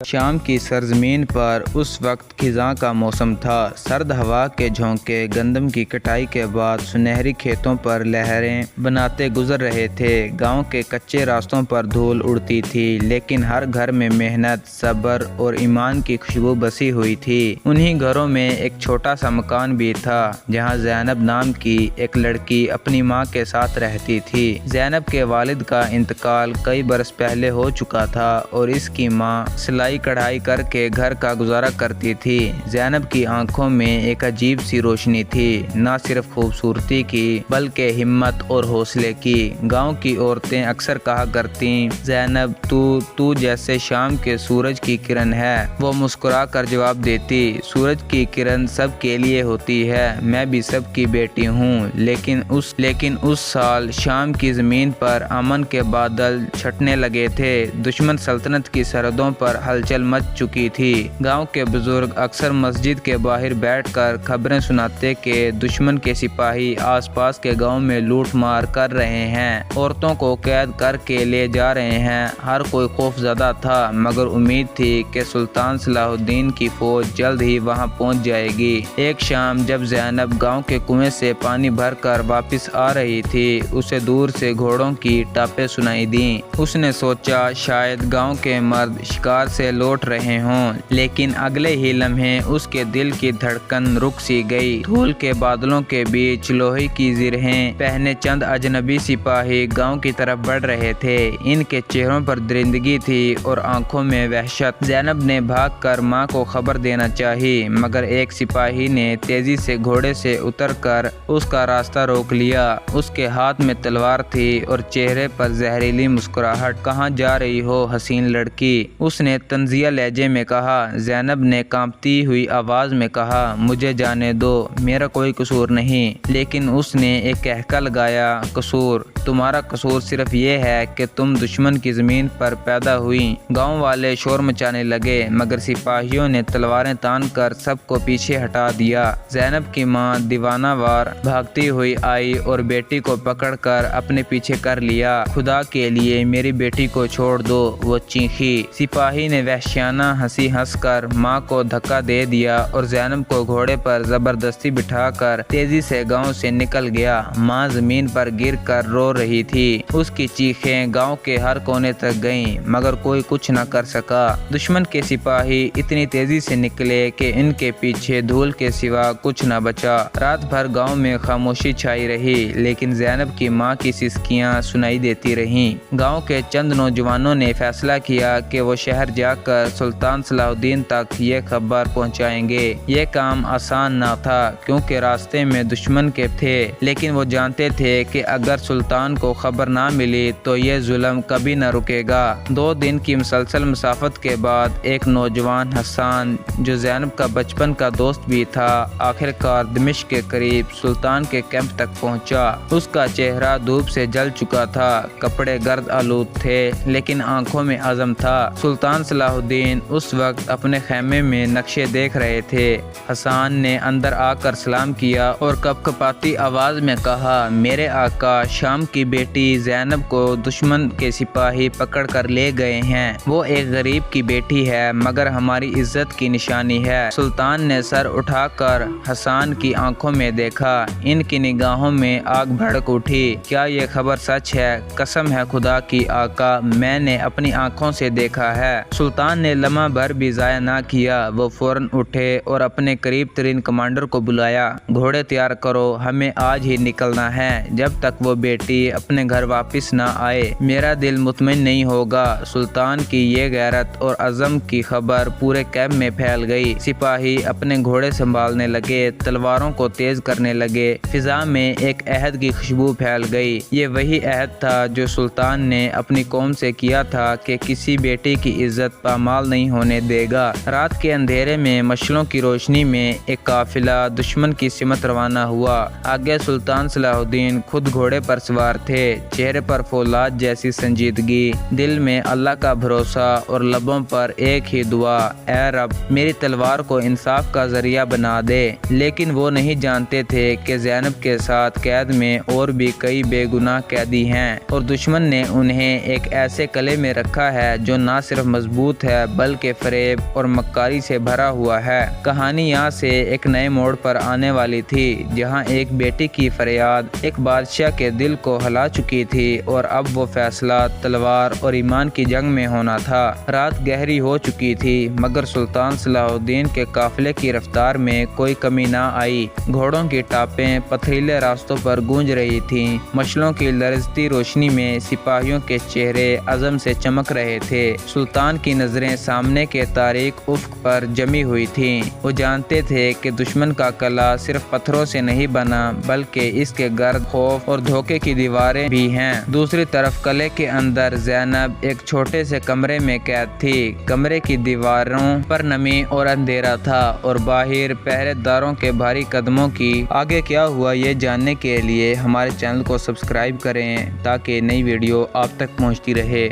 شام کی سرزمین پر اس وقت خزاں کا موسم تھا۔ سرد ہوا کے جھونکے گندم کی کٹائی کے بعد سنہری کھیتوں پر لہریں بناتے گزر رہے تھے۔ گاؤں کے کچے راستوں پر دھول اڑتی تھی، لیکن ہر گھر میں محنت، صبر اور ایمان کی خوشبو بسی ہوئی تھی۔ انہی گھروں میں ایک چھوٹا سا مکان بھی تھا، جہاں زینب نام کی ایک لڑکی اپنی ماں کے ساتھ رہتی تھی۔ زینب کے والد کا انتقال کئی برس پہلے ہو چکا تھا اور اس کی ماں سلائی کڑھائی کر کے گھر کا گزارا کرتی تھی۔ زینب کی آنکھوں میں ایک عجیب سی روشنی تھی، نہ صرف خوبصورتی کی بلکہ ہمت اور حوصلے کی۔ گاؤں کی عورتیں اکثر کہا کرتیں، زینب تو جیسے شام کے سورج کی کرن ہے۔ وہ مسکرا کر جواب دیتی، سورج کی کرن سب کے لیے ہوتی ہے، میں بھی سب کی بیٹی ہوں۔ لیکن اس سال شام کی زمین پر امن کے بادل چھٹنے لگے تھے۔ دشمن سلطنت کی سرحدوں پر ہلچل مچ چکی تھی۔ گاؤں کے بزرگ اکثر مسجد کے باہر بیٹھ کر خبریں سناتے کہ دشمن کے سپاہی آس پاس کے گاؤں میں لوٹ مار کر رہے ہیں، عورتوں کو قید کر کے لے جا رہے ہیں۔ ہر کوئی خوف زدہ تھا، مگر امید تھی کہ سلطان صلاح الدین کی فوج جلد ہی وہاں پہنچ جائے گی۔ ایک شام جب زینب گاؤں کے کنویں سے پانی بھر کر واپس آ رہی تھی، اسے دور سے گھوڑوں کی ٹاپیں سنائی دیں۔ اس نے سوچا شاید گاؤں کے مرد شکار سے لوٹ رہے ہوں، لیکن اگلے ہی لمحے اس کے دل کی دھڑکن رک سی گئی۔ دھول کے بادلوں کے بیچ لوہے کی زرہیں پہنے چند اجنبی سپاہی گاؤں کی طرف بڑھ رہے تھے۔ ان کے چہروں پر درندگی تھی اور آنکھوں میں وحشت۔ زینب نے بھاگ کر ماں کو خبر دینا چاہی، مگر ایک سپاہی نے تیزی سے گھوڑے سے اتر کر اس کا راستہ روک لیا۔ اس کے ہاتھ میں تلوار تھی اور چہرے پر زہریلی مسکراہٹ۔ کہاں جا رہی ہو حسین لڑکی؟ اس نے طنزیہ لہجے میں کہا۔ زینب نے کانپتی ہوئی آواز میں کہا، مجھے جانے دو، میرا کوئی قصور نہیں۔ لیکن اس نے ایک قہقہ لگایا، قصور؟ تمہارا قصور صرف یہ ہے کہ تم دشمن کی زمین پر پیدا ہوئی۔ گاؤں والے شور مچانے لگے، مگر سپاہیوں نے تلواریں تان کر سب کو پیچھے ہٹا دیا۔ زینب کی ماں دیوانہ وار بھاگتی ہوئی آئی اور بیٹی کو پکڑ کر اپنے پیچھے کر لیا۔ خدا کے لیے میری بیٹی کو چھوڑ دو، وہ چیخی۔ سپاہی نے وحشیانہ ہنسی ہنس کر ماں کو دھکا دے دیا اور زینب کو گھوڑے پر زبردستی بٹھا کر تیزی سے گاؤں سے نکل گیا۔ ماں زمین پر گر کر رو رہی تھی۔ اس کی چیخیں گاؤں کے ہر کونے تک گئیں، مگر کوئی کچھ نہ کر سکا۔ دشمن کے سپاہی اتنی تیزی سے نکلے کہ ان کے پیچھے دھول کے سوا کچھ نہ بچا۔ رات بھر گاؤں میں خاموشی چھائی رہی، لیکن زینب کی ماں کی سسکیاں سنائی دیتی رہیں۔ گاؤں کے چند نوجوانوں نے فیصلہ کیا کہ وہ شہر جا کر سلطان صلاح الدین تک یہ خبر پہنچائیں گے۔ یہ کام آسان نہ تھا، کیونکہ راستے میں دشمن کے تھے، لیکن وہ جانتے تھے کہ اگر سلطان کو خبر نہ ملی تو یہ ظلم کبھی نہ رکے گا۔ 2 دن کی مسلسل مسافت کے بعد ایک نوجوان حسان، جو زینب کا بچپن کا دوست بھی تھا، آخر کار دمشق کے قریب سلطان کے کیمپ تک پہنچا۔ اس کا چہرہ دھوپ سے جل چکا تھا، کپڑے گرد آلود تھے، لیکن آنکھوں میں عزم تھا۔ سلطان صلاح الدین اس وقت اپنے خیمے میں نقشے دیکھ رہے تھے۔ حسان نے اندر آ کر سلام کیا اور کپکپاتی آواز میں کہا، میرے آقا، شام کی بیٹی زینب کو دشمن کے سپاہی پکڑ کر لے گئے ہیں۔ وہ ایک غریب کی بیٹی ہے، مگر ہماری عزت کی نشانی ہے۔ سلطان نے سر اٹھا کر حسان کی آنکھوں میں دیکھا۔ ان کی نگاہوں میں آگ بھڑک اٹھی۔ کیا یہ خبر سچ ہے؟ قسم ہے خدا کی آقا، میں نے اپنی آنکھوں سے دیکھا ہے۔ سلطان نے لمحہ بھر بھی ضائع نہ کیا۔ وہ فوراً اٹھے اور اپنے قریب ترین کمانڈر کو بلایا۔ گھوڑے تیار کرو، ہمیں آج ہی نکلنا ہے۔ جب تک وہ بیٹی اپنے گھر واپس نہ آئے، میرا دل مطمئن نہیں ہوگا۔ سلطان کی یہ غیرت اور عزم کی خبر پورے کیمپ میں پھیل گئی۔ سپاہی اپنے گھوڑے سنبھالنے لگے، تلواروں کو تیز کرنے لگے۔ فضا میں ایک عہد کی خوشبو پھیل گئی۔ یہ وہی عہد تھا جو سلطان نے اپنی قوم سے کیا تھا کہ کسی بیٹی کی عزت پامال نہیں ہونے دے گا۔ رات کے اندھیرے میں مشعلوں کی روشنی میں ایک قافلہ دشمن کی سمت روانہ ہوا۔ آگے سلطان صلاح الدین خود گھوڑے پر سوار سوار تھے، چہرے پر فولاد جیسی سنجیدگی، دل میں اللہ کا بھروسہ اور لبوں پر ایک ہی دعا، اے رب میری تلوار کو انصاف کا ذریعہ بنا دے۔ لیکن وہ نہیں جانتے تھے کہ زینب کے ساتھ قید میں اور بھی کئی بے گناہ قیدی ہیں، اور دشمن نے انہیں ایک ایسے قلعے میں رکھا ہے جو نہ صرف مضبوط ہے بلکہ فریب اور مکاری سے بھرا ہوا ہے۔ کہانی یہاں سے ایک نئے موڑ پر آنے والی تھی، جہاں ایک بیٹی کی فریاد ایک بادشاہ کے دل کو ہلا چکی تھی، اور اب وہ فیصلہ تلوار اور ایمان کی جنگ میں ہونا تھا۔ رات گہری ہو چکی تھی، مگر سلطان صلاح الدین کے قافلے کی رفتار میں کوئی کمی نہ آئی۔ گھوڑوں کی ٹاپیں پتھریلے راستوں پر گونج رہی تھیں، مشلوں کی لرزتی روشنی میں سپاہیوں کے چہرے عزم سے چمک رہے تھے۔ سلطان کی نظریں سامنے کے تاریک افق پر جمی ہوئی تھیں۔ وہ جانتے تھے کہ دشمن کا قلعہ صرف پتھروں سے نہیں بنا بلکہ اس کے گرد خوف اور دھوکے کی دیواریں بھی ہیں۔ دوسری طرف قلعے کے اندر زینب ایک چھوٹے سے کمرے میں قید تھی۔ کمرے کی دیواروں پر نمی اور اندھیرا تھا، اور باہر پہرے داروں کے بھاری قدموں کی۔ آگے کیا ہوا یہ جاننے کے لیے ہمارے چینل کو سبسکرائب کریں تاکہ نئی ویڈیو آپ تک پہنچتی رہے۔